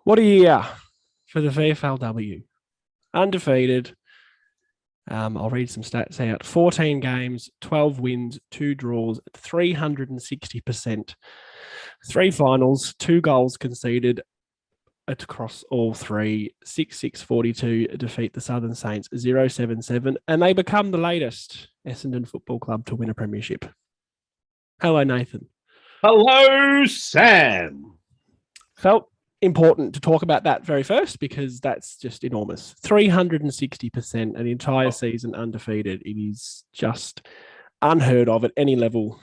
What a year for the VFLW. Undefeated. I'll read some stats out. 14 games, 12 wins, 2 draws, 360%. 3 finals, 2 goals conceded across all 3. 6-6-42 defeat the Southern Saints 0-7-7. And they become the latest Essendon Football Club to win a premiership. Hello, Nathan. Hello, Sam. Felt important to talk about that very first because that's just enormous. 360%, an entire season undefeated. It is just unheard of at any level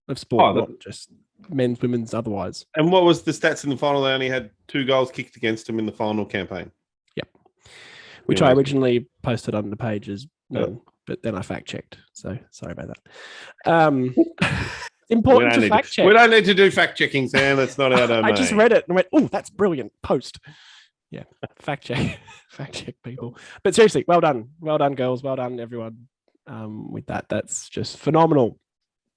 of sport, not just men's, women's, otherwise. And what was the stats in the final? They only had 2 goals kicked against them in the final campaign. Yep. Which I originally posted on the pages, but then I fact checked. So sorry about that. Important to fact check. We don't need to do fact checking, Sam. That's not our domain. I just read it and went, oh, that's brilliant. Post. Yeah, fact check. Fact check, people. But seriously, well done. Well done, girls. Well done, everyone, with that. That's just phenomenal.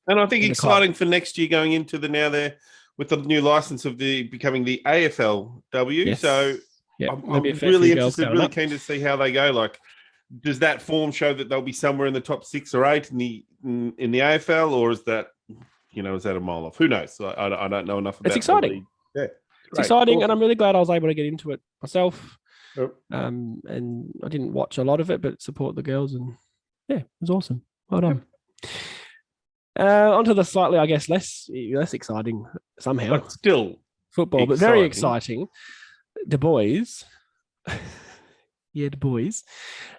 And I think exciting for next year going into now there with the new license of becoming the AFLW. Yes. So yeah, I'm really interested, really keen to see how they go. Like, does that form show that they'll be somewhere in the top 6 or 8 in the AFL, or is that, is that a mile off? Who knows? I don't know enough about it. It's exciting. Yeah. It's exciting, and I'm really glad I was able to get into it myself. Yep. And I didn't watch a lot of it, but support the girls, and yeah, it was awesome. Well done. Onto the slightly, I guess, less exciting somehow. But still football, but very exciting. The boys. Yeah, the boys.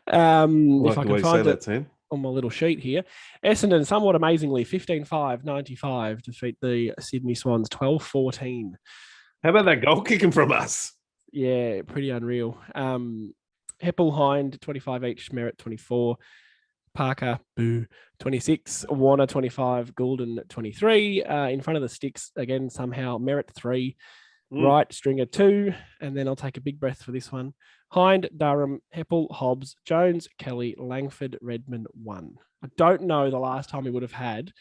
If I can find it on my little sheet here. Essendon, somewhat amazingly, 15-5-95, defeat the Sydney Swans 12-14. How about that goal kicking from us? Yeah, pretty unreal. Heppel, Hind, 25 each, Merritt, 24. Parker, 26. Warner, 25. Goulden, 23. In front of the sticks, again, somehow, Merritt, 3. Wright, Stringer, 2. And then I'll take a big breath for this one. Hind, Durham, Heppel, Hobbs, Jones, Kelly, Langford, Redmond, 1. I don't know the last time we would have had...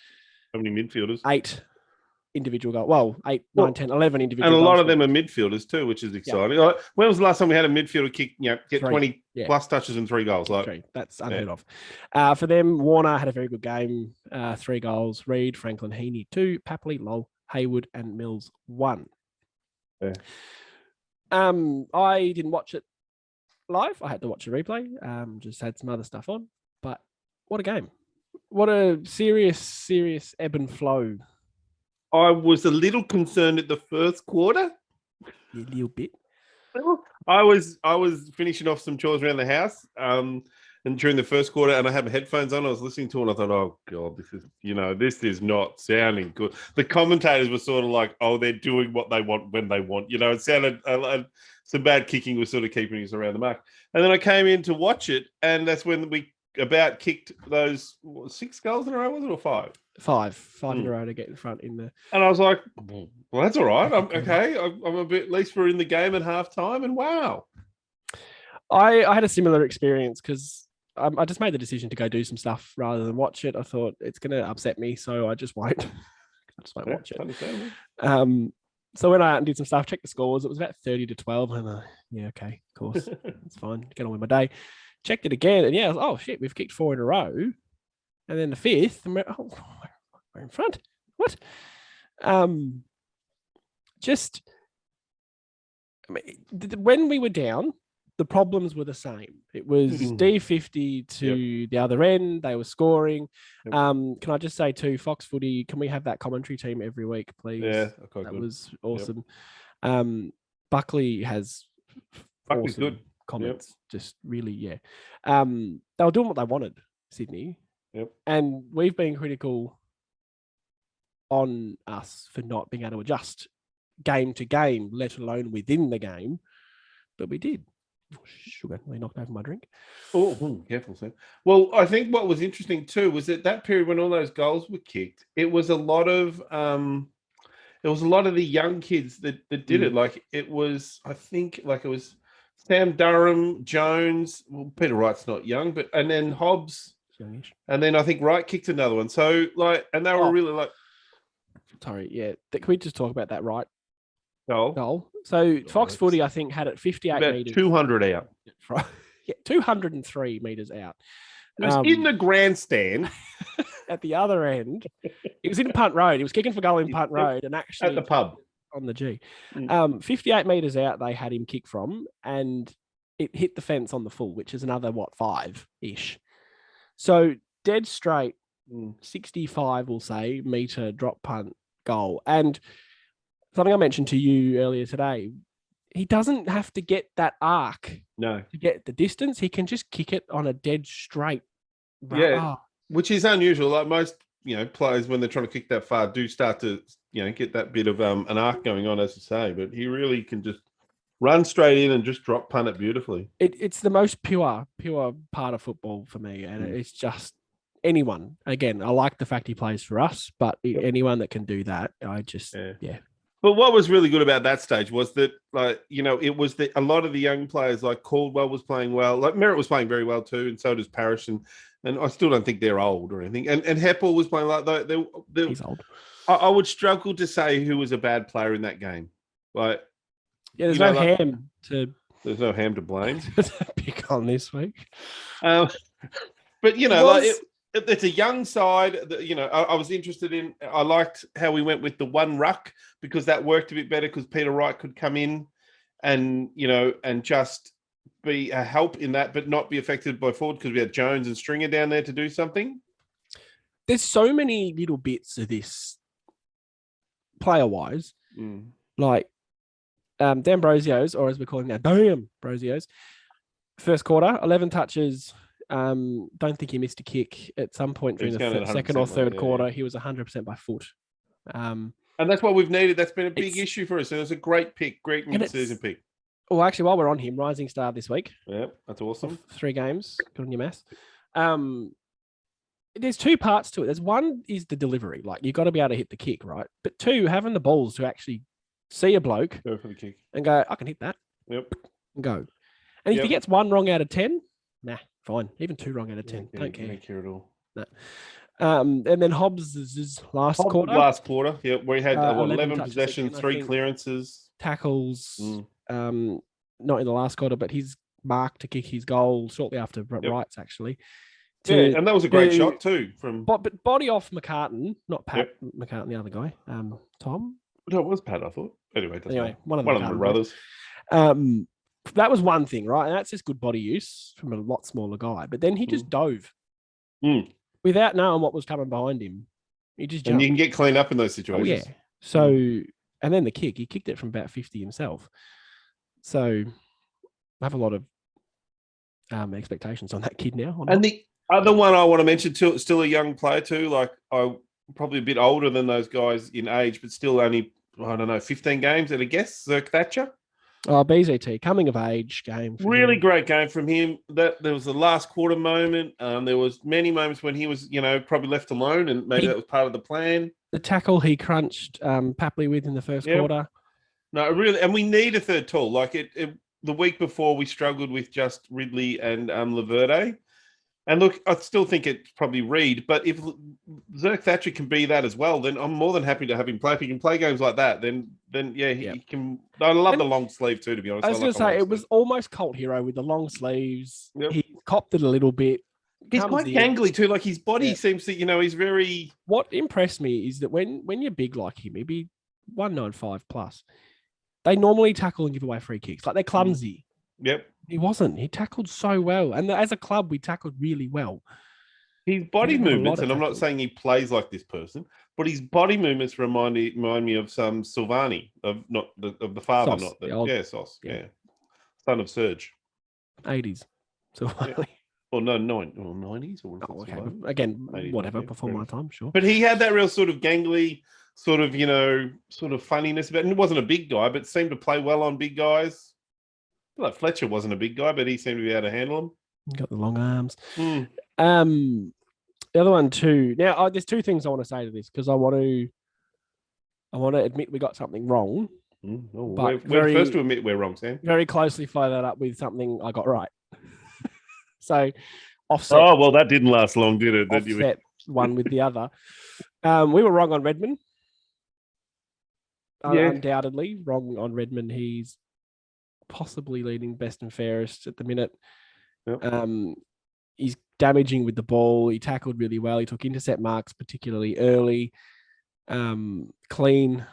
How many midfielders? 8 individual goals. Well, 8, 9, 10, 11 individual goals. And a lot of them are midfielders too, which is exciting. Yeah. When was the last time we had a midfielder kick, get 3. 20 plus touches and 3 goals? 3. That's unheard of. For them, Warner had a very good game. 3 goals. Reid, Franklin, Heaney, 2. Papley, Lowell, Hayward, and Mills, 1. Yeah. I didn't watch it live. I had to watch a replay. Just had some other stuff on. But what a game. What a serious ebb and flow. I was a little concerned at the first quarter. A little bit. I was finishing off some chores around the house. And during the first quarter, and I had my headphones on, I was listening to it, and I thought, oh, God, this is not sounding good. The commentators were sort of like, oh, they're doing what they want when they want. It sounded, some bad kicking was sort of keeping us around the mark. And then I came in to watch it, and that's when we about kicked those 6 goals in a row, was it, or 5? 5 in a row to get in front in there. And I was like, well, that's all right. I'm okay. I'm a bit, at least we're in the game at halftime, and wow. I had a similar experience because I just made the decision to go do some stuff rather than watch it. I thought it's going to upset me, so I just won't. Watch it. So when I did some stuff, checked the scores, it was about 30-12. And yeah, okay, of course, it's fine. Get on with my day. Checked it again, and yeah, oh shit, we've kicked 4 in a row, and then the 5th, and we're in front. What? When we were down, the problems were the same. It was D50 to the other end. They were scoring. Yep. Can I just say too, Fox Footy, can we have that commentary team every week, please? Yeah, okay, that good. was awesome. Yep. Buckley has Buckley's awesome good comments. Yep. Just really, yeah. They were doing what they wanted, Sydney. Yep. And we've been critical on us for not being able to adjust game to game, let alone within the game. But we did. Sugar, they knocked over my drink. Oh, careful, Sam. Well, I think what was interesting too was that period when all those goals were kicked, it was a lot of the young kids that did it. Like it was, I think, like it was Sam Durham, Jones. Well, Peter Wright's not young, and then Hobbs, youngish, and then I think Wright kicked another one. So and they were really like. Sorry, yeah. Can we just talk about that Wright goal. So Fox Footy, I think, had it 58 about meters. 200 out. Yeah, 203 meters out. It was in the grandstand. At the other end, it was in Punt Road. He was kicking for goal in Punt Road and actually at the pub on the G. 58 meters out, they had him kick from, and it hit the fence on the full, which is another 5-ish. So dead straight, 65, we'll say, meter drop punt goal. And something I mentioned to you earlier today, he doesn't have to get that arc to get the distance. He can just kick it on a dead straight. Which is unusual. Like most, players when they're trying to kick that far do start to, get that bit of an arc going on, as you say. But he really can just run straight in and just drop punt it beautifully. It's the most pure part of football for me, and it's just anyone. Again, I like the fact he plays for us, but anyone that can do that, I just But what was really good about that stage was that, it was a lot of the young players, like Caldwell was playing well, like Merritt was playing very well too, and so does Parrish, and I still don't think they're old or anything. And Heppel was playing like he's old. I would struggle to say who was a bad player in that game. Like, there's no ham to. There's no ham to blame. Pick on this week. But it's a young side that, I was interested in. I liked how we went with the one ruck because that worked a bit better because Peter Wright could come in and, and just be a help in that, but not be affected by forward because we had Jones and Stringer down there to do something. There's so many little bits of this player-wise. Like D'Ambrosio's, or as we're calling now, D'Ambrosio's, first quarter, 11 touches. Don't think he missed a kick at some point during the second or third quarter. He was 100% by foot. And that's what we've needed. That's been a big issue for us. And it was a great pick, great mid-season pick. Well, actually, while we're on him, Rising Star this week. Yeah, that's awesome. 3 games. Good on your maths. There's 2 parts to it. There's one is the delivery. Like, you've got to be able to hit the kick, right? But 2, having the balls to actually see a bloke go for the kick and go, I can hit that. Yep. And go. And if he gets 1 wrong out of 10, nah, fine. Even 2 wrong out of 10. Don't care. Don't care at all. Nah. And then Hobbs' last quarter. Last quarter, yeah, where he had 11 possessions, again, 3 clearances. Tackles, not in the last quarter, but he's marked to kick his goal shortly after Wright's, actually. And that was a great shot too. But body off McCartan, not Pat McCartan, the other guy. Tom? No, it was Pat, I thought. Anyway, one of the brothers. That was one thing, right? And that's just good body use from a lot smaller guy. But then he just dove without knowing what was coming behind him. He just jumped. And you can get cleaned up in those situations. Oh, yeah. So, and then the kick, he kicked it from about 50 himself. So I have a lot of expectations on that kid now. And the other one I want to mention, too, still a young player too, like probably a bit older than those guys in age, but still only, 15 games at a guess, Zerk Thatcher. Oh, BZT, coming of age game. Really great game from him. There was the last quarter moment. There was many moments when he was, probably left alone, and maybe that was part of the plan. The tackle he crunched Papley with in the first quarter. No, really, and we need a third tall. Like the week before, we struggled with just Ridley and Laverde. And look, I still think it's probably Reed, but if Zerk Thatcher can be that as well, then I'm more than happy to have him play. If he can play games like that, then he can. I love the long sleeve too, to be honest. I was going to say, it was almost cult hero with the long sleeves. Yep. He copped it a little bit. He's quite gangly too. Like his body seems to, he's very. What impressed me is that when you're big like him, maybe 195 plus, they normally tackle and give away free kicks. Like they're clumsy. Yep. He wasn't. He tackled so well. And as a club, we tackled really well. His body movements, and I'm not saying he plays like this person, but his body movements remind me of some Silvani, of the father, Sauce, not the Sauce. Yeah. Son of Serge. 80s. Silvani. Yeah. Or no, 90s. Or okay. Again, 80s, whatever, before my time, sure. But he had that real sort of gangly, sort of funniness about it. And he wasn't a big guy, but seemed to play well on big guys. Like Fletcher wasn't a big guy, but he seemed to be able to handle him. Got the long arms. The other one too. Now, there's 2 things I want to say to this because I want to admit we got something wrong. We're first to admit we're wrong, Sam. Very closely follow that up with something I got right. So, offset. Oh well, that didn't last long, did it? Offset one with the other. We were wrong on Redmond. undoubtedly. Wrong on Redmond. He's possibly leading best and fairest at the minute. Yep. He's damaging with the ball. He tackled really well. He took intercept marks particularly early. Clean,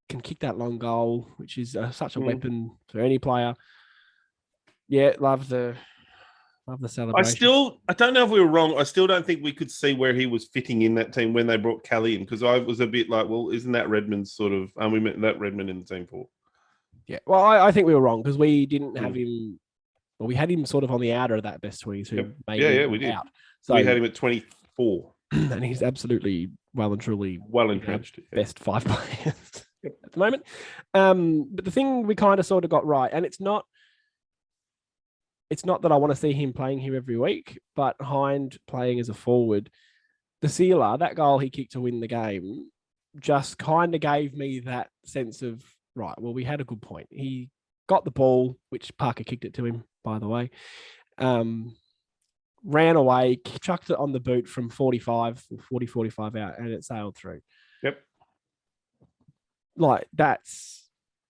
can kick that long goal, which is such a weapon for any player. Yeah, love the celebration. I don't know if we were wrong. I still don't think we could see where he was fitting in that team when they brought Kelly in, because I was a bit like, well, isn't that Redmond's sort of? We met that Redmond in the team for. Yeah, well, I think we were wrong because we didn't have him. Well, we had him sort of on the outer of that best 22. We did. Out. So we had him at 24, and he's absolutely well and truly entrenched. Best 5 players at the moment. But the thing we kind of sort of got right, and it's not that I want to see him playing here every week, but Hind playing as a forward, the sealer, that goal he kicked to win the game, just kind of gave me that sense of, right, well, we had a good point. He got the ball, which Parker kicked it to him, by the way, ran away, chucked it on the boot from 45 out, and it sailed through. Yep. Like,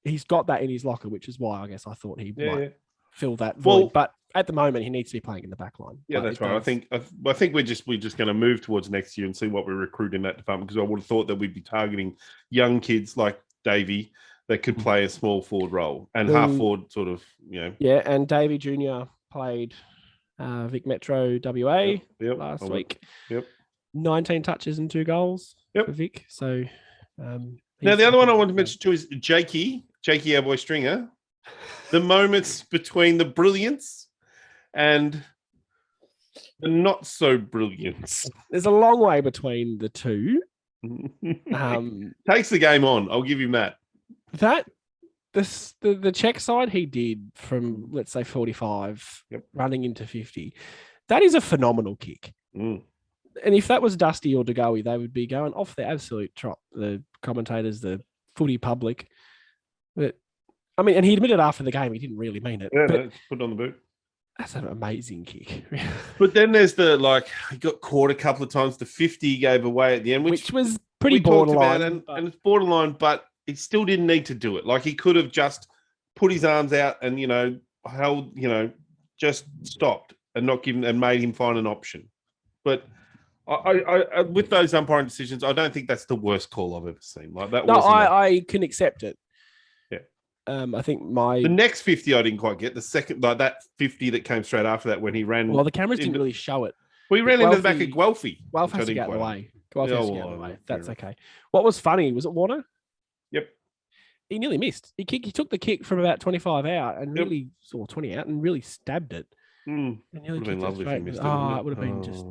he's got that in his locker, which is why I guess I thought he might fill that void. Well, but at the moment, he needs to be playing in the back line. Yeah, that's right. I think we're just going to move towards next year and see what we recruit in that department, because I would have thought that we'd be targeting young kids like Davey that could play a small forward role and half forward sort of, Yeah, and Davey Jr. played Vic Metro WA last week. Yep. 19 touches and 2 goals for Vic. So now the other one I want to mention too is Jakey, our boy Stringer. The moments between the brilliance and the not so brilliance. There's a long way between the two. Takes the game on. I'll give him that. The check side he did from, let's say, 45 running into 50, that is a phenomenal kick. And if that was Dusty or DeGoey, they would be going off the absolute trot, the commentators, the footy public. But I mean, and he admitted after the game he didn't really mean it. Yeah, but put it on the boot. That's an amazing kick. But then there's he got caught a couple of times. The 50 he gave away at the end, which was pretty borderline. And it's borderline, but he still didn't need to do it. Like, he could have just put his arms out and, held, just stopped and not given and made him find an option. But I with those umpiring decisions, I don't think that's the worst call I've ever seen. Like that. No, I can accept it. Yeah. I think the next 50 I didn't quite get. The second, that 50 that came straight after that when he ran. Well, the cameras didn't really show it. We ran into the back of Guelphy. Guelph has to get out of the way. Guelph has to get out of the way. That's okay. What was funny, was it Warner? Yep. He nearly missed. He took the kick from about 25 out and really saw 20 out and really stabbed it. And nearly would have been lovely if he missed it. It would have been just...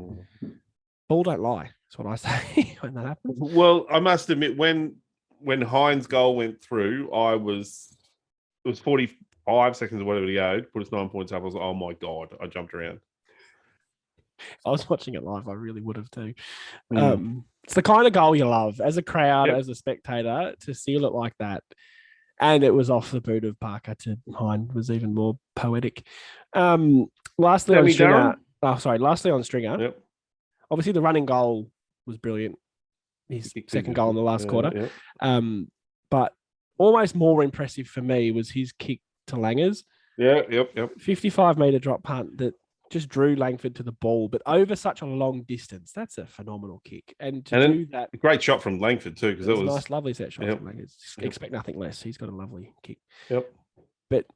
Ball don't lie. That's what I say when that happens. Well, I must admit, when Hind's goal went through, it was 45 seconds or whatever he owed, put us 9 points up. I was like, oh my God, I jumped around. If I was watching it live, I really would have too. It's the kind of goal you love as a crowd, as a spectator, to seal it like that. And it was off the boot of Parker to Hind was even more poetic. Lastly on Stringer. Yep. Obviously, the running goal was brilliant. His second goal in the last quarter. But almost more impressive for me was his kick to Langers. 55-metre drop punt that just drew Langford to the ball, but over such a long distance. That's a phenomenal kick. And do that... A great shot from Langford too, because it was a nice, lovely set shot from Langers. Expect nothing less. He's got a lovely kick. But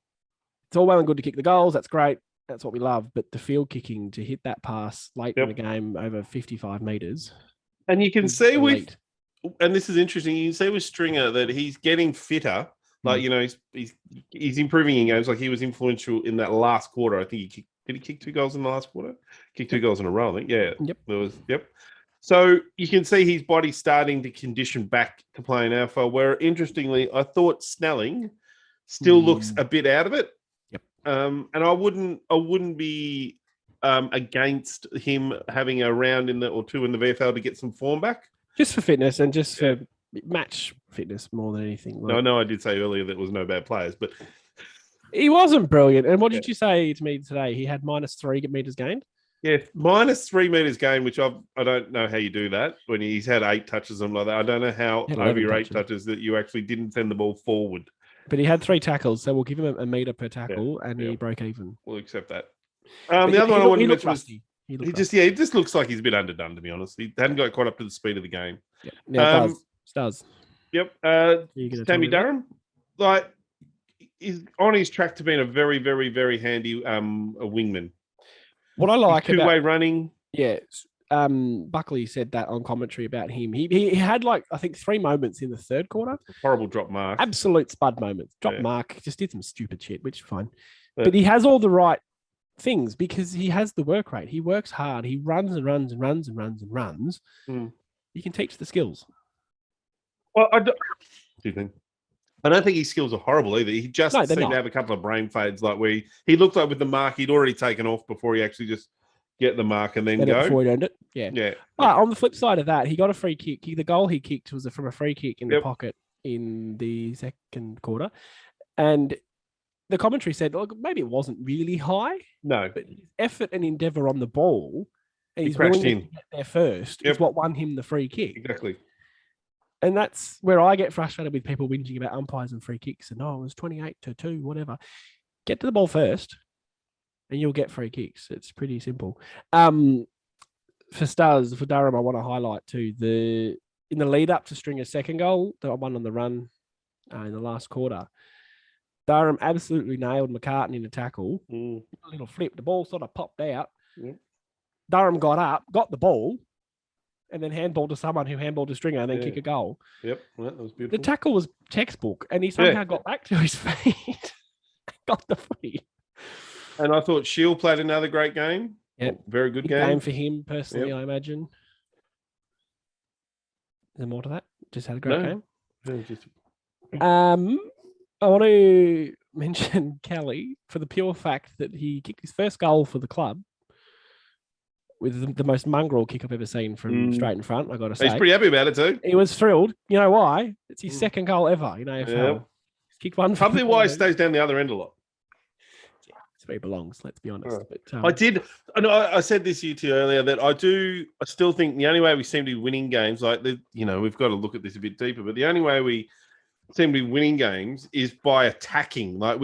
it's all well and good to kick the goals. That's great. That's what we love. But the field kicking to hit that pass late in the game over 55 metres. And you can see and this is interesting, you can see with Stringer that he's getting fitter. Like, he's improving in games. Like, he was influential in that last quarter. I think did he kick 2 goals in the last quarter? Kicked 2 goals in a row, I think. Yeah. So you can see his body starting to condition back to playing AFL, where interestingly, I thought Snelling still looks a bit out of it. And I wouldn't be against him having a round or two in the VFL to get some form back. Just for fitness and just for match fitness more than anything. No, I know I did say earlier that there was no bad players, but he wasn't brilliant. And what did you say to me today? He had -3 metres gained? Yeah, minus 3 meters gain, which I don't know how you do that when he's had 8 touches and like that. I don't know how Had over 11 your 8 touches. touches that you actually didn't send the ball forward. But he had 3 tackles, so we'll give him a meter per tackle, and yeah. he broke even. We'll accept that. But The other one I wanted to mention was rusty. he just looks like he's a bit underdone, to be honest. He hadn't got quite up to the speed of the game. Yeah, it does. Yep. Tammy Durham, like, is on his track to being a very, very, very handy a wingman. What I like two way running. Yeah. Buckley said that on commentary about him. He had like, I think, 3 moments in the third quarter. Horrible drop mark. Absolute spud moments. Drop mark. Just did some stupid shit, which is fine. But he has all the right things because he has the work rate. He works hard. He runs and runs and runs and runs and runs. You can teach the skills. Well, I don't think his skills are horrible either. He just seemed to have a couple of brain fades, like where he looked like with the mark he'd already taken off before he actually just get the mark and then go. Before he earned it. Yeah. But on the flip side of that, he got a free kick. The goal he kicked was from a free kick in the pocket in the second quarter. And the commentary said, look, maybe it wasn't really high. No. But his effort and endeavour on the ball, and he's willing to get there first, is what won him the free kick. Exactly. And that's where I get frustrated with people whinging about umpires and free kicks. And, it was 28-2, whatever. Get to the ball first, and you'll get free kicks. It's pretty simple. For Durham, I want to highlight too, in the lead up to Stringer's second goal, the one on the run in the last quarter, Durham absolutely nailed McCartan in a tackle. A little flip. The ball sort of popped out. Durham got up, got the ball, and then handballed to someone who handballed to Stringer and then kick a goal. Yep, that was beautiful. The tackle was textbook, and he somehow got back to his feet. Got the footy. And I thought Shield played another great game. Yep. Very good game for him, personally, I imagine. Is there more to that? Just had a great game. I want to mention Kelly for the pure fact that he kicked his first goal for the club with the most mongrel kick I've ever seen from straight in front, I got to say. He's pretty happy about it too. He was thrilled. You know why? It's his second goal ever in AFL. Yep. He's kicked one. Probably why he stays down the other end a lot. It's where he belongs, let's be honest. But, I said this to you earlier that I still think the only way we seem to be winning games, we've got to look at this a bit deeper, but the only way we seem to be winning games is by attacking. Like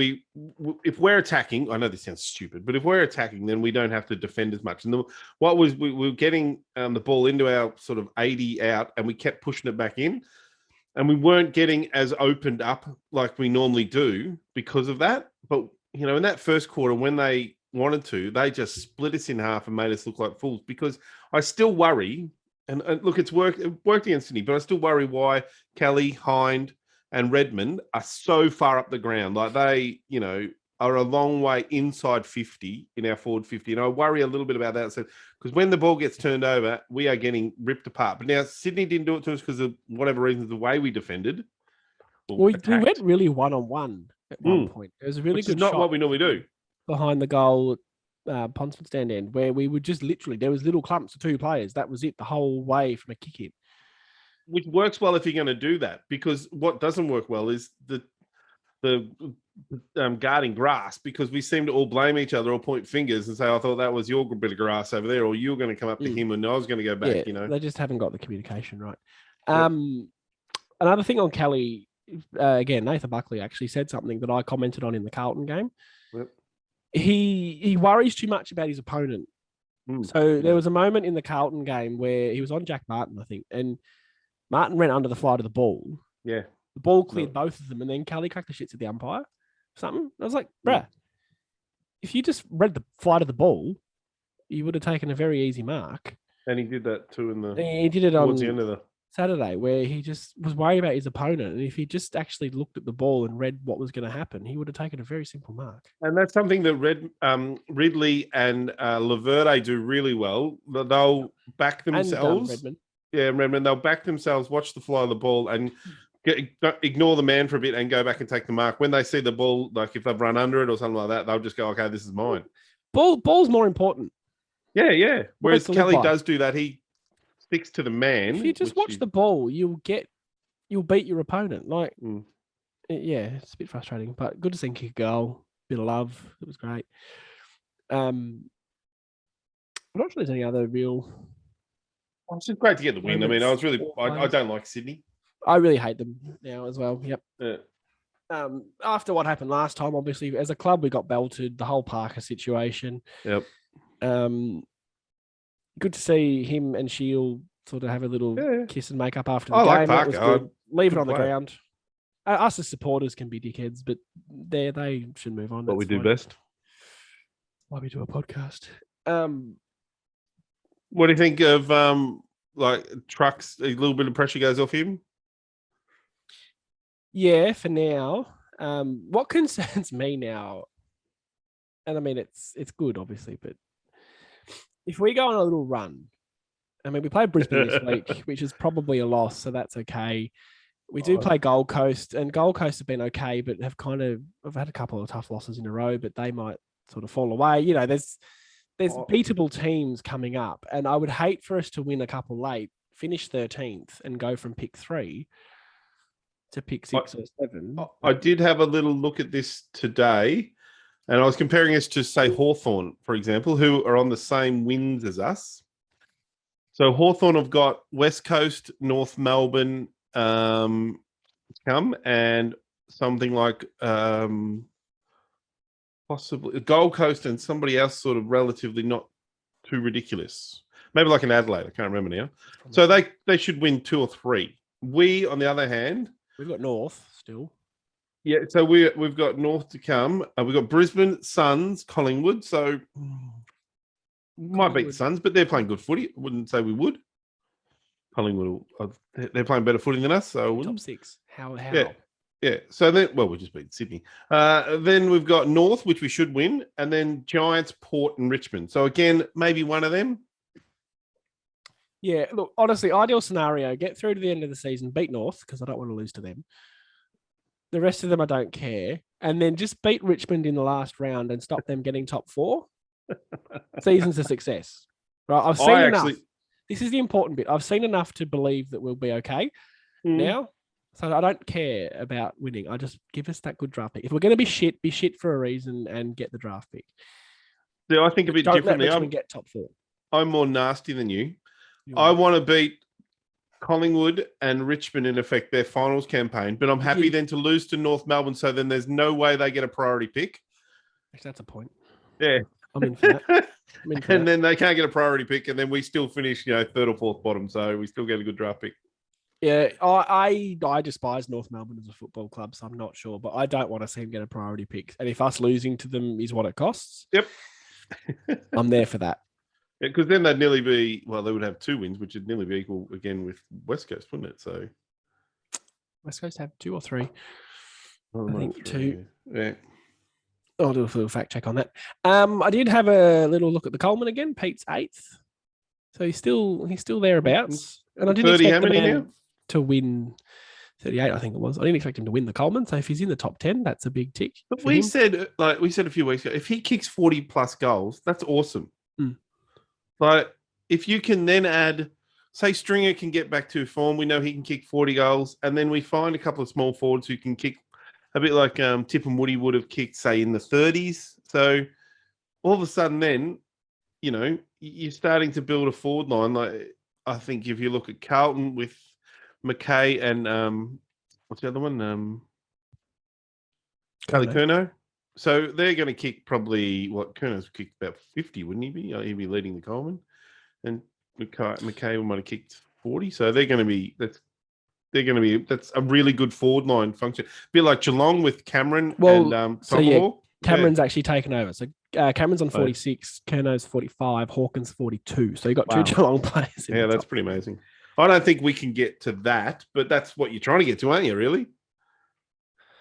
if we're attacking, I know this sounds stupid, but if we're attacking, then we don't have to defend as much. And we were getting the ball into our sort of 80 out, and we kept pushing it back in, and we weren't getting as opened up like we normally do because of that. But in that first quarter, when they wanted to, they just split us in half and made us look like fools. Because I still worry, and look, it worked against Sydney, but I still worry why Kelly, Hind, and Redmond are so far up the ground. Like they, are a long way inside 50 in our forward 50. And I worry a little bit about that. So, because when the ball gets turned over, we are getting ripped apart. But now Sydney didn't do it to us because of whatever reasons, the way we defended. We went really one-on-one at one point. It was a really good shot. Not what we normally do. Behind the goal, Ponsford stand end, where we would just literally, there was little clumps of 2 players. That was it the whole way from a kick in. Which works well if you're going to do that, because what doesn't work well is the guarding grass, because we seem to all blame each other or point fingers and say, I thought that was your bit of grass over there, or you're going to come up to him and I was going to go back, They just haven't got the communication right. Another thing on Kelly, again, Nathan Buckley actually said something that I commented on in the Carlton game. Yep. He worries too much about his opponent. So there was a moment in the Carlton game where he was on Jack Martin, I think, and Martin ran under the flight of the ball. Yeah. The ball cleared both of them, and then Kelly cracked the shits at the umpire. Something. I was like, bruh, if you just read the flight of the ball, you would have taken a very easy mark. And he did that too he did it towards the end of the Saturday, where he just was worried about his opponent. And if he just actually looked at the ball and read what was going to happen, he would have taken a very simple mark. And that's something that Ridley and Laverde do really well. They'll back themselves. Redmond. Yeah, Redmond. They'll back themselves, watch the fly of the ball, and ignore the man for a bit and go back and take the mark. When they see the ball, like if they've run under it or something like that, they'll just go, okay, this is mine. Ball's more important. Yeah. Whereas Kelly does do that. He sticks to the man. If you just watch the ball, you'll beat your opponent. Like, it's a bit frustrating, but good to see him kick a goal. Bit of love. It was great. I'm not sure there's any other real. It's just great to get the win. I mean, I don't like Sydney. I really hate them now as well. Yep. Yeah. After what happened last time, obviously, as a club, we got belted, the whole Parker situation. Yep. Good to see him and Shield sort of have a little kiss and make up after the I game. like That was Parker. good. Leave it on the player. ground. Us as supporters can be dickheads, but they should move on. What we do best. Why we do a podcast. What do you think of like Trucks? A little bit of pressure goes off him. Yeah, for now. What concerns me now, and I mean it's good, obviously, but if we go on a little run, I mean we play Brisbane this week, which is probably a loss, so that's okay. We do play Gold Coast, and Gold Coast have been okay, but have I've had a couple of tough losses in a row, but they might sort of fall away. You know, there's beatable teams coming up, and I would hate for us to win a couple late, finish 13th, and go from pick 3 to pick 6 or 7. I did have a little look at this today, and I was comparing us to, say, Hawthorn, for example, who are on the same wins as us. So Hawthorn have got West Coast, North Melbourne come, and something like possibly Gold Coast and somebody else sort of relatively not too ridiculous. Maybe like an Adelaide. I can't remember now. So they should win 2 or 3. We, on the other hand... We've got North still. Yeah, so we've got North to come. We've got Brisbane, Suns, Collingwood. So might beat the Suns, but they're playing good footy. I wouldn't say we would. Collingwood, they're playing better footy than us. So I wouldn't. Top 6. How? Yeah. So then, we just beat Sydney. Then we've got North, which we should win, and then Giants, Port, and Richmond. So again, maybe one of them. Yeah, look, honestly, ideal scenario, get through to the end of the season, beat North, because I don't want to lose to them. The rest of them, I don't care. And then just beat Richmond in the last round and stop them getting top 4. Season's a success. Right? I've seen enough. This is the important bit. I've seen enough to believe that we'll be okay now. So I don't care about winning. I just give us that good draft pick. If we're going to be shit for a reason and get the draft pick. Yeah, I think a bit differently. Richmond get top 4. I'm more nasty than you. I want to beat Collingwood and Richmond in effect their finals campaign, but I'm happy then to lose to North Melbourne. So then there's no way they get a priority pick. Actually, that's a point. Yeah. I'm in for that. Then they can't get a priority pick, and then we still finish, 3rd or 4th bottom. So we still get a good draft pick. Yeah, I despise North Melbourne as a football club, so I'm not sure, but I don't want to see them get a priority pick. And if us losing to them is what it costs, yep, I'm there for that. Because then they'd nearly be, they would have 2 wins, which would nearly be equal again with West Coast, wouldn't it? So West Coast have 2 or 3. I think 2. Yeah. I'll do a little fact check on that. I did have a little look at the Coleman again. Pete's 8th, so he's still thereabouts. And I didn't expect the man to win 38. I think it was. I didn't expect him to win the Coleman. So if he's in the top 10, that's a big tick. But we said a few weeks ago, if he kicks 40 plus goals, that's awesome. But if you can then add, say, Stringer can get back to form, we know he can kick 40 goals, and then we find a couple of small forwards who can kick a bit like Tip and Woody would have kicked, say, in the 30s. So all of a sudden then, you're starting to build a forward line. Like I think if you look at Carlton with McKay and what's the other one? Curnow. So they're going to kick probably Curnow's kicked about 50, wouldn't he be? He'd be leading the Coleman, and McKay might have kicked 40. So they're going to be that's a really good forward line function. A bit like Geelong with Cameron and Cameron's actually taken over. So Cameron's on 46, Curnow's 45, Hawkins 42. So you got 2 Geelong players. Yeah, that's pretty amazing. I don't think we can get to that, but that's what you're trying to get to, aren't you, really?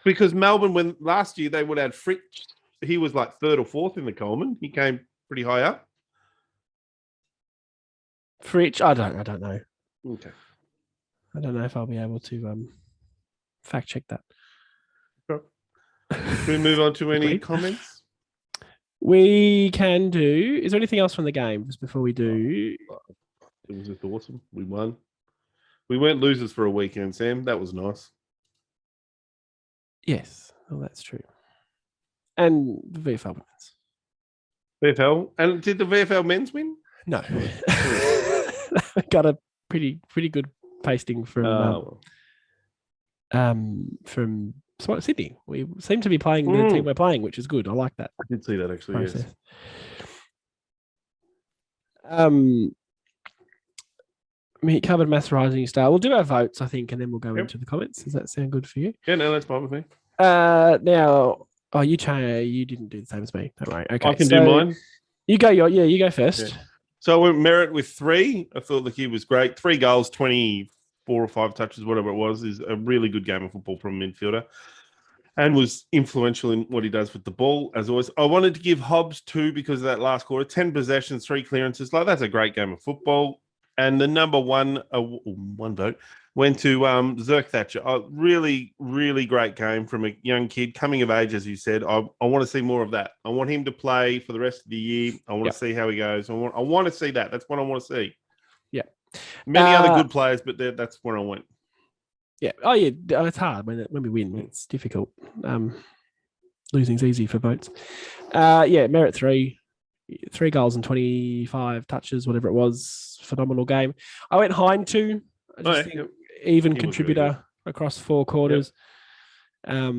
Because Melbourne, when last year they would have Fritz, he was like 3rd or 4th in the Coleman. He came pretty high up. Fritz, I don't know. Okay. I don't know if I'll be able to fact check that. Sure. Can we move on to any comments? We can do. Is there anything else from the game just before we do? It was just awesome. We won. We weren't losers for a weekend, Sam. That was nice. Yes, well, that's true. And the VFL women's. VFL. And did the VFL men's win? No. Got a pretty good pasting from Sydney. We seem to be playing the team we're playing, which is good. I like that. I did see that actually. Process. Yes. He covered Maths Rising Star. We'll do our votes, I think, and then we'll go into the comments. Does that sound good for you? Yeah, no, that's fine with me. Now, you didn't do the same as me. Don't worry. Okay, I can do mine. You go. You go first. Yeah. So I went Merritt with 3. I thought the kid was great. 3 goals, 24 or 5 touches, whatever it was, is a really good game of football from a midfielder, and was influential in what he does with the ball, as always. I wanted to give Hobbs 2 because of that last quarter. 10 possessions, 3 clearances. That's a great game of football. And the number one vote went to Zerk Thatcher. A really, really great game from a young kid coming of age, as you said. I want to see more of that. I want him to play for the rest of the year. I want to see how he goes. I want to see that. That's what I want to see. Yeah. Many other good players, but that's where I went. Yeah. Oh, yeah. It's hard when we win. It's difficult. Losing's easy for votes. Merritt 3 goals and 25 touches, whatever it was. Phenomenal game. I went Hind 2. I just think even contributor across 4 quarters. Yep.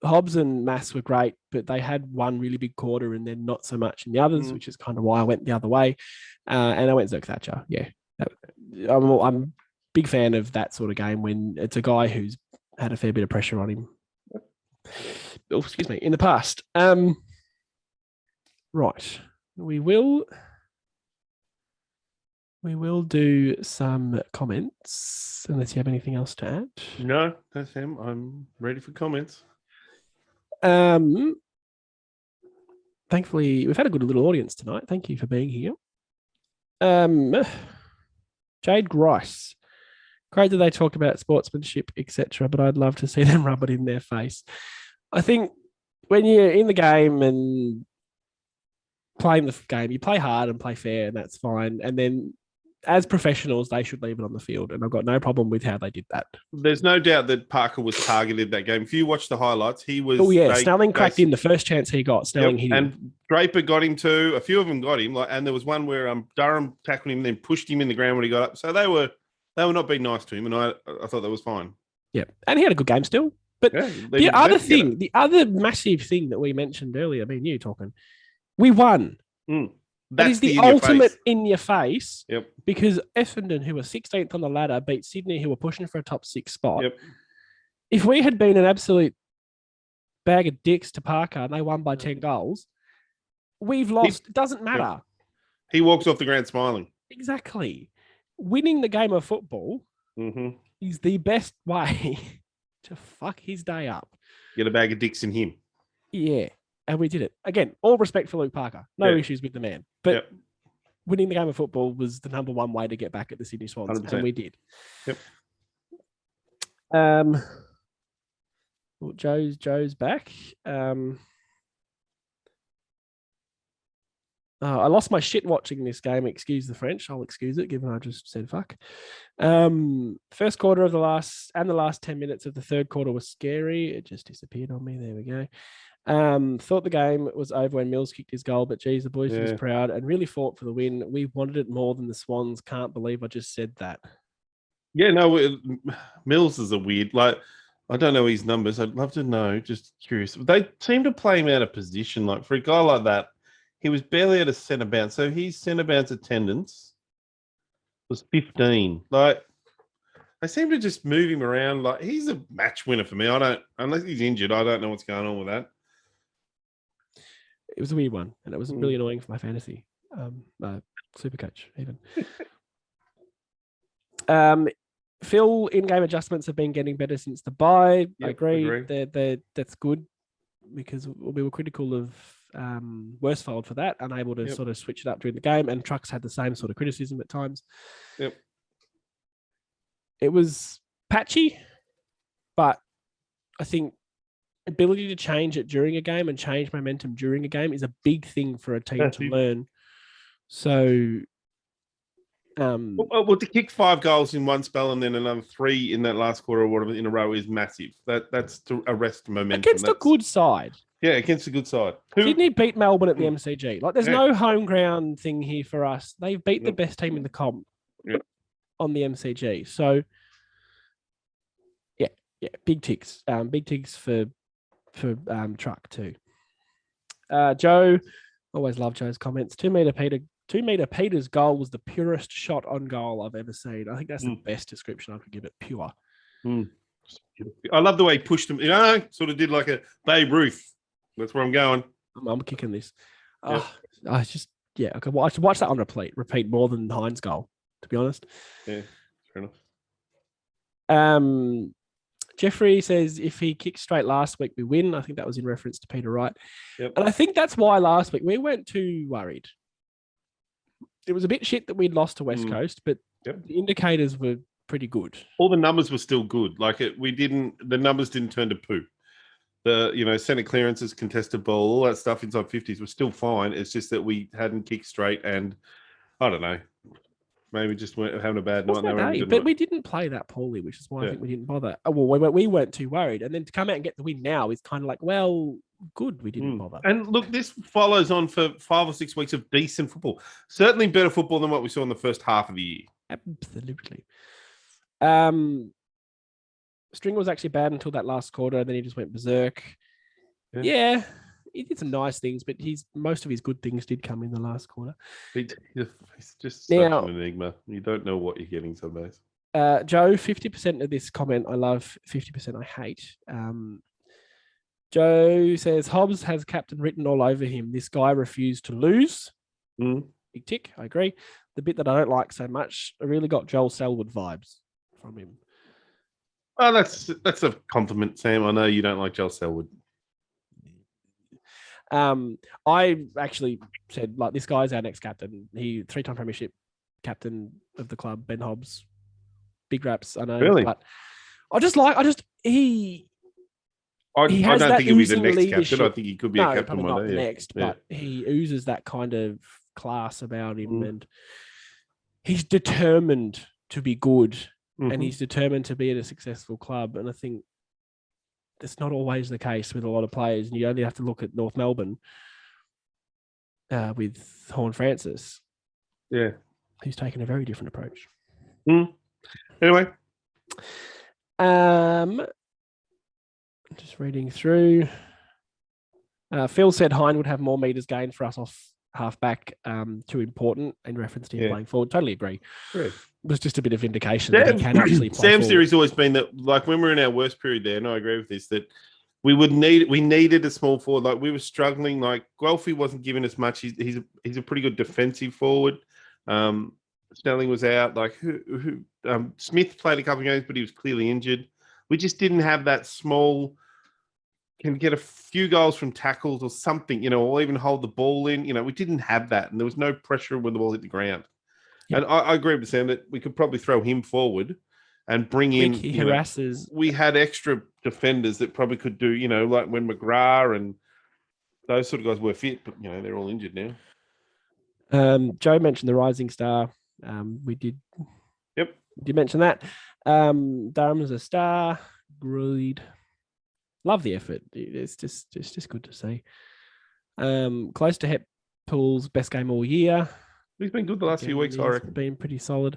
Hobbs and Mass were great, but they had one really big quarter and then not so much in the others, which is kind of why I went the other way. And I went Zerk Thatcher. Yeah. I'm a big fan of that sort of game when it's a guy who's had a fair bit of pressure on him. Oh, excuse me. In the past. Right. We will do some comments, unless you have anything else to add. No, that's him. I'm ready for comments. Thankfully, we've had a good little audience tonight. Thank you for being here. Jade Grice. Great that they talk about sportsmanship, etc., but I'd love to see them rub it in their face. I think when you're in the game and playing the game, you play hard and play fair, and that's fine. And then as professionals, they should leave it on the field. And I've got no problem with how they did that. There's no doubt that Parker was targeted that game. If you watch the highlights, he was... Oh, yeah. Snelling cracked in the first chance he got. Snelling hit him. And Draper got him too. A few of them got him. And there was one where Durham tackled him and then pushed him in the ground when he got up. So they were not being nice to him, and I thought that was fine. Yeah. And he had a good game still. But the other massive thing that we mentioned earlier, you talking, we won. That is the ultimate in your face. Yep. Because Essendon, who were 16th on the ladder, beat Sydney, who were pushing for a top 6 spot. Yep. If we had been an absolute bag of dicks to Parker and they won by 10 goals, we've lost. It doesn't matter. Yep. He walks off the ground smiling. Exactly. Winning the game of football is the best way to fuck his day up. Get a bag of dicks in him. Yeah. And we did it. Again, all respect for Luke Parker. No issues with the man. But winning the game of football was the number one way to get back at the Sydney Swans. 100%. And we did. Yep. Well, Joe's back. I lost my shit watching this game. Excuse the French. I'll excuse it, given I just said fuck. First quarter of the last 10 minutes of the third quarter was scary. It just disappeared on me. There we go. Thought the game was over when Mills kicked his goal, but geez, the boys was proud and really fought for the win. We wanted it more than the Swans. Can't believe I just said that. Yeah, no, Mills is a weird, I don't know his numbers. I'd love to know, just curious. They seem to play him out of position. Like for a guy like that, he was barely at a centre bounce. So his centre bounce attendance was 15. They seem to just move him around. He's a match winner for me. Unless he's injured, I don't know what's going on with that. It was a weird one, and it was really annoying for my fantasy super coach even. Phil, in-game adjustments have been getting better since the bye. Yep, I agree. That's good because we were critical of Worsfold for that, unable to sort of switch it up during the game, and Trucks had the same sort of criticism at times. Yep. It was patchy, but I think ability to change it during a game and change momentum during a game is a big thing for a team to learn. So, well, to kick 5 goals in one spell and then another 3 in that last quarter or whatever in a row is massive. That's to arrest momentum. Against a good side. Yeah, against a good side. Who? Sydney beat Melbourne at the MCG. Like, there's Yeah. no home ground thing here for us. They've beat the best team in the comp on the MCG. So, yeah, big ticks. Big ticks for Truck too. Joe, always love Joe's comments. 2 meter Peter's goal was the purest shot on goal I've ever seen. I think that's the best description I could give it. Pure. I love the way he pushed him. Sort of did like a Babe Ruth. That's where I'm going. I'm kicking this. I could watch that on repeat more than Hind's goal, to be honest. Yeah, fair enough. Jeffrey says if he kicked straight last week, we win. I think that was in reference to Peter Wright. Yep. And I think that's why last week we weren't too worried. It was a bit shit that we'd lost to West Coast, but the indicators were pretty good. All the numbers were still good. The numbers didn't turn to poo. The centre clearances, contested ball, all that stuff inside 50s was still fine. It's just that we hadn't kicked straight, and I don't know. Maybe just weren't having a bad night. But we didn't play that poorly, which is why I think we didn't bother. We weren't too worried. And then to come out and get the win now is kind of like, well, good, we didn't bother. And look, this follows on for 5 or 6 weeks of decent football. Certainly better football than what we saw in the first half of the year. Absolutely. Stringer was actually bad until that last quarter, and then he just went berserk. Yeah, he did some nice things, but most of his good things did come in the last quarter. He's just such an enigma. You don't know what you're getting some days. Joe, 50% of this comment I love, 50% I hate. Joe says, Hobbs has captain written all over him. This guy refused to lose. Big tick, I agree. The bit that I don't like so much, I really got Joel Selwood vibes from him. Oh, that's a compliment, Sam. I know you don't like Joel Selwood. I actually said, like, this guy's our next captain. He 3-time premiership captain of the club, Ben Hobbs. Big raps, I know. Really? But I don't think he'll be the next captain. I think he could be a captain one day. Next, but he oozes that kind of class about him, and he's determined to be good, and he's determined to be at a successful club. And I think that's not always the case with a lot of players. And you only have to look at North Melbourne with Horn Francis. Yeah. Who's taken a very different approach. Anyway. Just reading through. Phil said Hind would have more metres gained for us off half-back, too important in reference to him playing forward. Totally agree. It was just a bit of indication that he can actually play Sam's theory's always been that, like, when we're in our worst period there, and I agree with this, that we needed a small forward. Like, we were struggling. Like, Guelphy wasn't giving us much. He's a pretty good defensive forward. Snelling was out. Like, Smith played a couple of games, but he was clearly injured. We just didn't have that small, can get a few goals from tackles or something, or even hold the ball in. We didn't have that, and there was no pressure when the ball hit the ground. And I agree with Sam that we could probably throw him forward and bring in. He harasses. We had extra defenders that probably could do, like when McGrath and those sort of guys were fit, but they're all injured now. Joe mentioned the rising star. We did. Yep. Did mention that. Durham is a star. Agreed. Love the effort. It's just good to see. Close to Heppool's best game all year. He's been good the last few weeks, I reckon. Been pretty solid.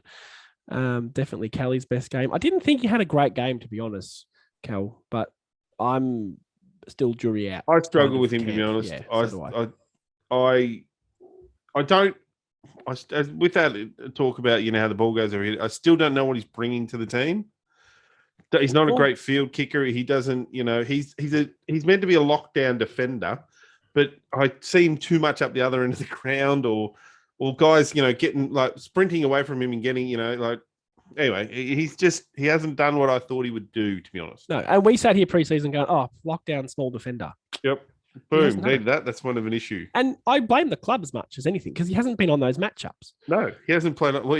Definitely Kelly's best game. I didn't think he had a great game, to be honest, Kel, but I'm still jury out. I struggle with him, to be honest. Yeah, I don't. With that talk about how the ball goes over here, I still don't know what he's bringing to the team. He's not a great field kicker. He doesn't. He's meant to be a lockdown defender, but I see him too much up the other end of the ground, or guys, getting like sprinting away from him and getting, anyway, he hasn't done what I thought he would do, to be honest. No, and we sat here pre-season going, lockdown small defender. Yep. Boom. That's one of an issue. And I blame the club as much as anything because he hasn't been on those matchups. No, he hasn't played. Well,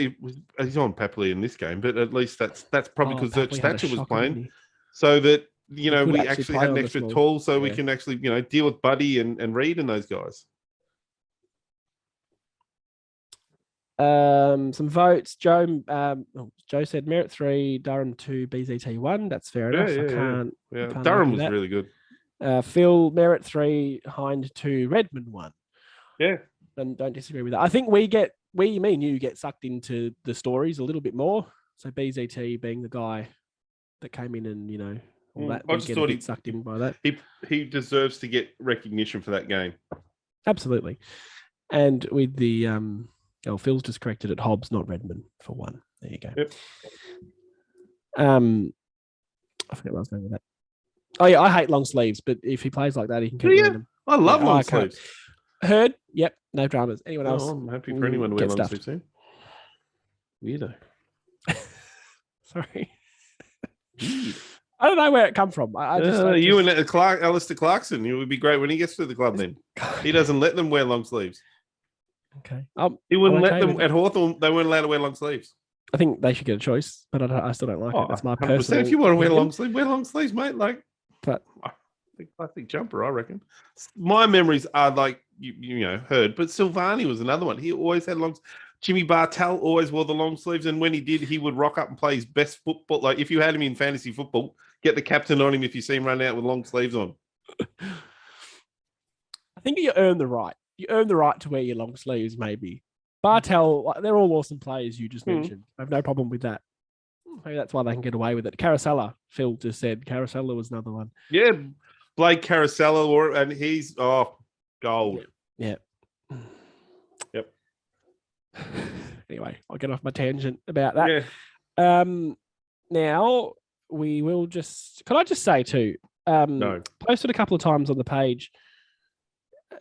he's on Papley in this game, but at least that's probably because Zerch Thatcher was playing, so that we actually had an extra tool, so we can actually deal with Buddy and Reed and those guys. Some votes. Joe said Merritt 3, Durham 2, BZT 1. That's fair enough. I can't Durham was really good. Phil, Merritt 3, Hind 2, Redmond 1. Yeah. And don't disagree with that. I think me and you get sucked into the stories a little bit more. So BZT being the guy that came in and, all that. I We just get thought a bit sucked in by that. He deserves to get recognition for that game. Absolutely. And with the Phil's just corrected it. Hobbs, not Redmond, for 1. There you go. Yep. I forget what I was going with that. Oh yeah, I hate long sleeves, but if he plays like that, he can keep wearing them. I love long sleeves. Heard? Yep. No dramas. Anyone else? I'm happy for anyone to wear long sleeves. Weirdo. Sorry. I don't know where it come from. I and Alistair Clarkson. It would be great when he gets to the club. Then he doesn't let them wear long sleeves. Okay. He wouldn't let them at Hawthorn. They weren't allowed to wear long sleeves. I think they should get a choice, but I still don't like it. That's my personal. If you want to wear long sleeves, mate. But classic jumper, I reckon. My memories are like you heard, but Silvani was another one. He always had long. Jimmy Bartell always wore the long sleeves, and when he did, he would rock up and play his best football. Like if you had him in fantasy football, get the captain on him if you see him run out with long sleeves on. I think you earn the right. You earn the right to wear your long sleeves, maybe. Bartell, they're all awesome players you just mentioned. I have no problem with that. Maybe that's why they can get away with it. Carousella, Phil just said. Carousella was another one. Yeah, Blake Carousella, and he's gold. Yeah. Yep. Anyway, I'll get off my tangent about that. Yeah. Now we will just. Can I just say too? No. Posted a couple of times on the page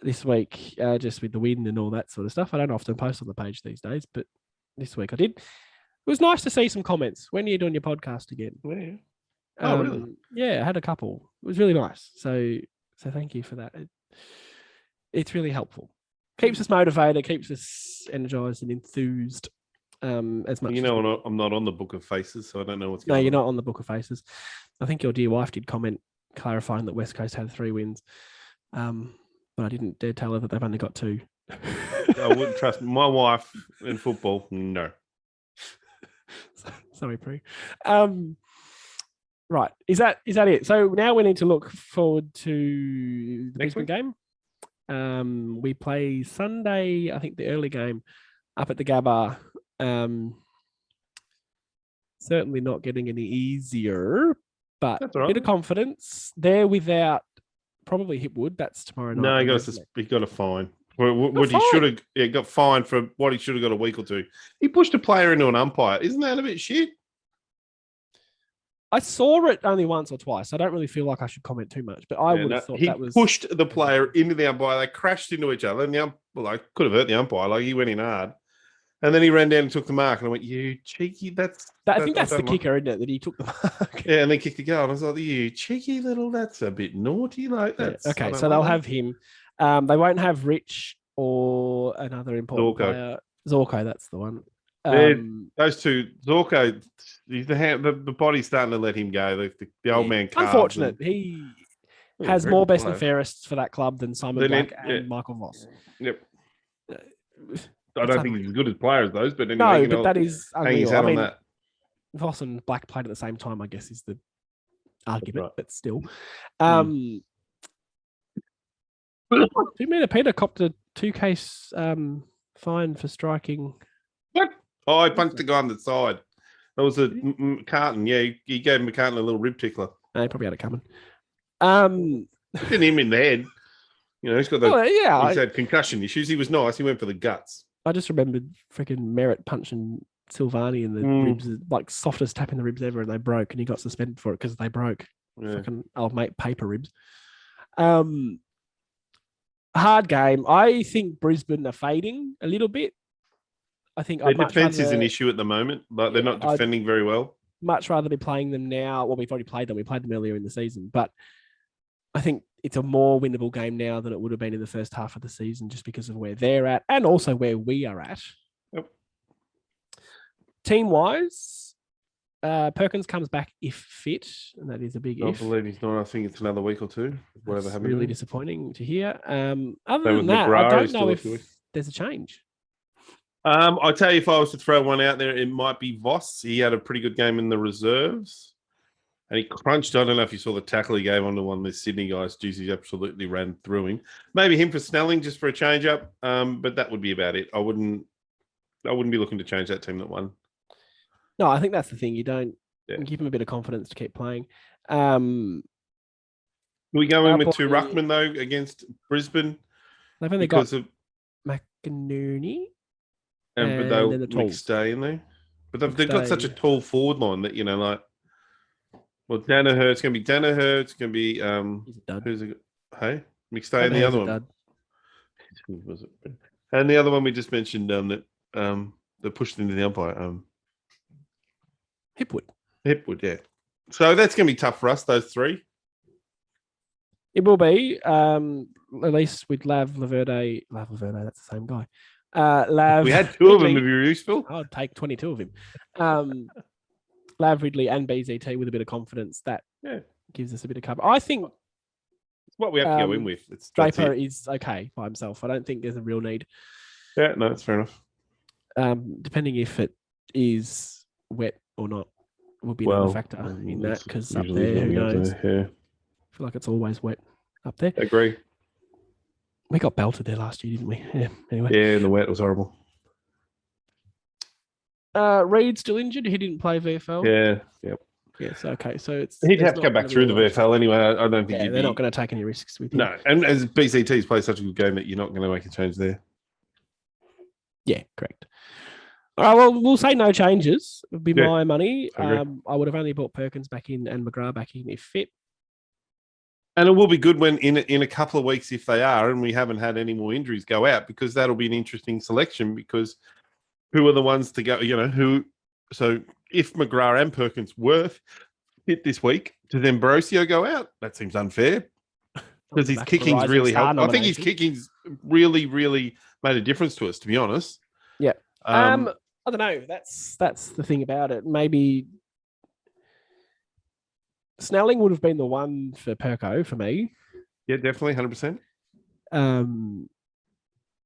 this week, just with the win and all that sort of stuff. I don't often post on the page these days, but this week I did. It was nice to see some comments. When are you doing your podcast again? Yeah. Oh, really? Yeah, I had a couple. It was really nice. So thank you for that. It's really helpful. Keeps us motivated, keeps us energized and enthused. As much. I'm not on the Book of Faces, so I don't know what's going on. No, you're not on the Book of Faces. I think your dear wife did comment clarifying that West Coast had 3 wins. But I didn't dare tell her that they've only got 2. I wouldn't trust my wife in football. No. Sorry, Prue. Right. Is that it? So now we need to look forward to the Brisbane game. We play Sunday, I think the early game, up at the Gabba. Certainly not getting any easier, but a bit of confidence. They're without probably Hipwood. That's tomorrow night. No, he got a fine. What he should have got fined for what he should have got a week or 2. He pushed a player into an umpire. Isn't that a bit shit? I saw it only once or twice. I don't really feel like I should comment too much, but I would have thought that was... He pushed the player into the umpire. They crashed into each other, and I could have hurt the umpire. Like, he went in hard. And then he ran down and took the mark, and I went, you cheeky, I think that's the kicker, isn't it, that he took the mark? Yeah, and then kicked the goal. And I was like, you cheeky little, that's a bit naughty. Like that. Yeah. Okay, so they'll have him. They won't have Rich or another important player. Zorko, that's the one. Those two, Zorko, the body's starting to let him go. The old man. Unfortunate. He has more best and fairest for that club than Simon Black and Michael Voss. Yep. I don't think he's as good as players as those, but anyway, no, but that is hang his hat on that. Voss and Black played at the same time, I guess, is the argument, right. But still. 2 meter Peter copped a 2-case fine for striking. What? Oh, I punched the guy on the side. That was a McCartan. Yeah, he gave McCartan a little rib tickler. No, he probably had it coming. Didn't him in the head. He's got he's had concussion issues. He was nice. He went for the guts. I just remembered freaking Merritt punching Silvani in the ribs, like softest tap in the ribs ever, and they broke, and he got suspended for it because they broke. Yeah. Fucking old mate paper ribs. Hard game. I think Brisbane are fading a little bit. I think their defense is an issue at the moment. Like they're not defending very well. Much rather be playing them now. Well, we've already played them. We played them earlier in the season, but I think it's a more winnable game now than it would have been in the first half of the season, just because of where they're at and also where we are at. Yep. Team-wise, Perkins comes back if fit, and that is a big if. I believe he's not. I think it's another week or 2. Whatever That's happened. really disappointing to hear. Other than that, I don't know if there's a change. I'll tell you, if I was to throw one out there, it might be Voss. He had a pretty good game in the reserves. And he crunched. I don't know if you saw the tackle he gave on the one of the Sydney guys. Juicy absolutely ran through him. Maybe him for Snelling just for a change up. But that would be about it. I wouldn't be looking to change that team that won. No, I think that's the thing. You don't give him a bit of confidence to keep playing. We go in with two ruckmen though against Brisbane. They've only got McInerney. But they'll McStay in there. But they've got such a tall forward line that, well, Danaher, it's going to be Danaher. It's going to be, who's it? Hey? McStay and the other one. Was it? And the other one we just mentioned that pushed into the umpire. Hipwood, yeah. So that's going to be tough for us, those three. It will be, at least with Laverde, that's the same guy. We had two of them if you're useful. I'd take 22 of him. Lav Ridley and BZT with a bit of confidence. That gives us a bit of cover. I think it's what we have to go in with. Draper is okay by himself. I don't think there's a real need. Yeah, no, that's fair enough. Depending if it is wet or not will be another factor in that, because up there, who knows? I feel like it's always wet up there. Agree. We got belted there last year, didn't we? Yeah, anyway. Yeah, and the wet was horrible. Reed's still injured. He didn't play VFL. Yeah, yep. Yes, okay. So he'd have to go back through the VFL anyway. I don't think they're not going to take any risks with him. No, and as BCT's played such a good game that you're not going to make a change there. Yeah, correct. All right, well, we'll say no changes. It would be my money. I would have only brought Perkins back in and McGrath back in if fit. And it will be good when in a couple of weeks, if they are, and we haven't had any more injuries go out, because that'll be an interesting selection, because who are the ones to go, so if McGrath and Perkins were fit this week, does Ambrosio go out? That seems unfair, because his kicking's really helped. I think his kicking's really, really made a difference to us, to be honest. Yeah. I don't know. That's the thing about it. Maybe Snelling would have been the one for Perko for me. Yeah, definitely, 100%.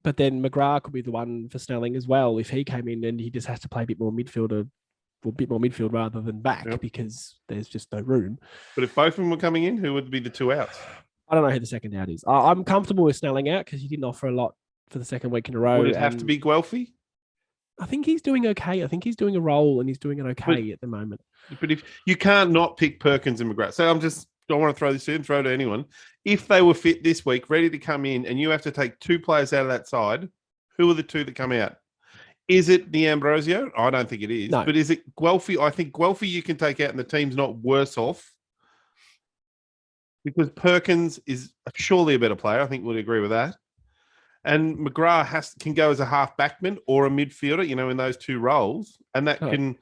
But then McGrath could be the one for Snelling as well if he came in and he just has to play a bit more midfield rather than back, because there's just no room. But if both of them were coming in, who would be the two outs? I don't know who the second out is. I'm comfortable with Snelling out because he didn't offer a lot for the second week in a row. Would it have to be Guelphy? I think he's doing okay. I think he's doing a role and he's doing it okay at the moment. But if you can't not pick Perkins and McGrath, so I don't want to throw this in, throw it to anyone. If they were fit this week, ready to come in, and you have to take two players out of that side, who are the two that come out? Is it the Ambrosio? I don't think it is. No. But is it Guelphy? I think Guelphy you can take out and the team's not worse off, because Perkins is surely a better player. I think we'd agree with that. And McGrath can go as a half backman or a midfielder, in those two roles. And that can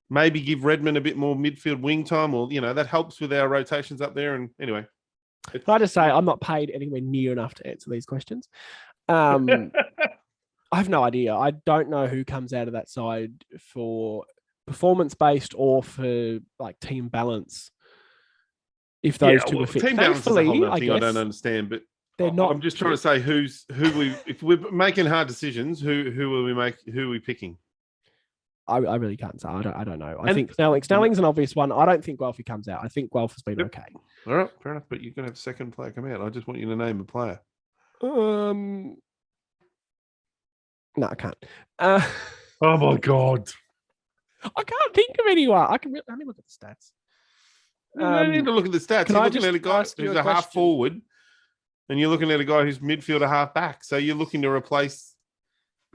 maybe give Redmond a bit more midfield wing time, or, that helps with our rotations up there. And anyway. Can I just say I'm not paid anywhere near enough to answer these questions. I have no idea. I don't know who comes out of that side for performance-based or for team balance. If those two are fit. Team balance is a whole other thing I don't understand, but they're not. I'm just trying to say if we're making hard decisions, who are we picking? I really can't say. I don't know. I think Snelling's an obvious one. I don't think Guelphy comes out. I think Guelph has been okay. All right, fair enough. But you're going to have a second player come out. I just want you to name a player. No, I can't. Oh my God. I can't think of anyone. Let me look at the stats. You don't need to look at the stats. You're looking at a guy who's a half forward, and you're looking at a guy who's midfield, a half back. So you're looking to replace.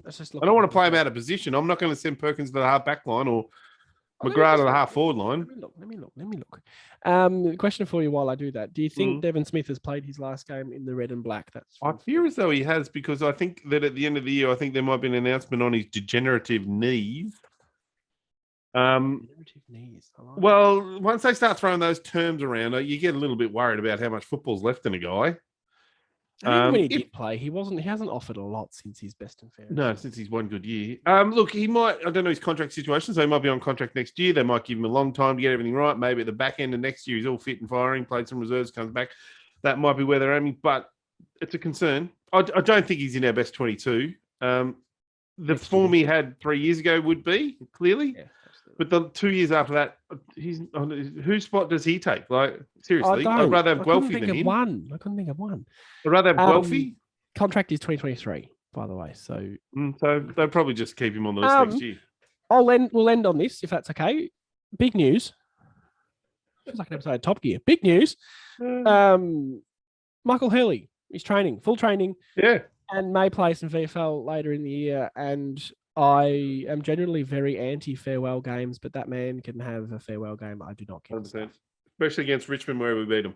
I don't want to play him out of position. I'm not going to send Perkins to the half back line or McGrath to the half forward line. Let me look. Question for you while I do that. Do you think Devon Smith has played his last game in the red and black? I fear as though he has, because I think that at the end of the year, I think there might be an announcement on his degenerative knees. Well, once they start throwing those terms around, you get a little bit worried about how much football's left in a guy. When he did play, he hasn't offered a lot since his best and fairest. No, since he's one good year. Look, he might, I don't know his contract situation, so he might be on contract next year. They might give him a long time to get everything right. Maybe at the back end of next year, he's all fit and firing, played some reserves, comes back. That might be where they're aiming, but it's a concern. I don't think he's in our best 22. The form he had 3 years ago would be, clearly. But the 2 years after that, he's whose spot does he take? Like seriously, I I'd rather have I couldn't Guelphy think than of him. one. I couldn't think of one. I'd rather have Guelphy. Contract is 2023, by the way. So they'll probably just keep him on the list next year. We'll end on this if that's okay. Big news. Feels like an episode of Top Gear. Big news. Michael Hurley is training, full training. Yeah. And may play some VFL later in the year. And I am generally very anti-farewell games, but that man can have a farewell game. I do not care. 100%. Especially against Richmond where we beat him.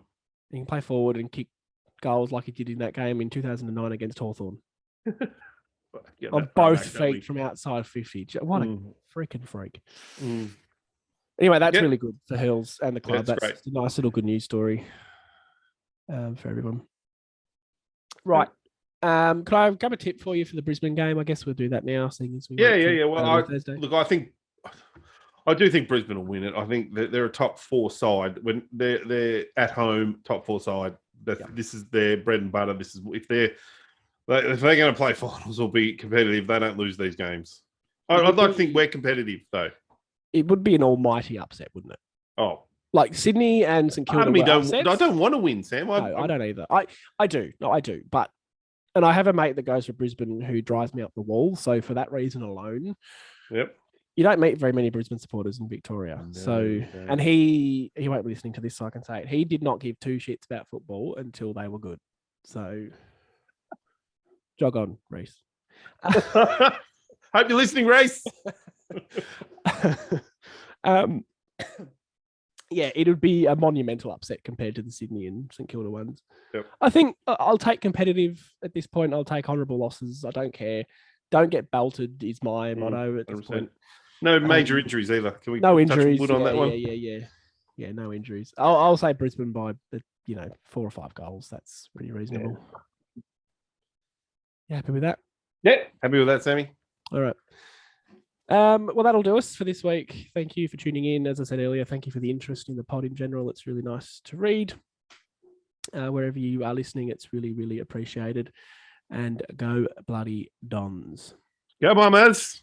He can play forward and kick goals like he did in that game in 2009 against Hawthorn. On both feet from outside 50. What a freaking freak. Anyway, that's really good for Hills and the club. That's a nice little good news story for everyone. Right. Could I grab a tip for you for the Brisbane game? I guess we'll do that now. Seeing as we Well, I do think Brisbane will win it. I think that they're a top 4 side. When they're at home, top 4 side. This is their bread and butter. This is if they're going to play finals or be competitive, they don't lose these games. I'd like to think we're competitive though. It would be an almighty upset, wouldn't it? Oh, like Sydney and St Kilda. I don't want to win, Sam. I don't either. I do. No, I do. And I have a mate that goes for Brisbane who drives me up the wall. So for that reason alone, you don't meet very many Brisbane supporters in Victoria. And he won't be listening to this, so I can say it. He did not give 2 shits about football until they were good. So jog on, Reese. Hope you're listening, Reese. It would be a monumental upset compared to the Sydney and St Kilda ones. Yep. I think I'll take competitive at this point. I'll take honourable losses. I don't care. Don't get belted is my motto at this point. No major injuries either. Can we no injuries touch wood on that one? Yeah, no injuries. I'll say Brisbane by 4 or 5 goals. That's pretty reasonable. You happy with that? Yeah, happy with that, Sammy. All right. Well, that'll do us for this week. Thank you for tuning in. As I said earlier, thank you for the interest in the pod in general. It's really nice to read. Wherever you are listening, it's really, really appreciated. And go bloody Dons. Go Bombers.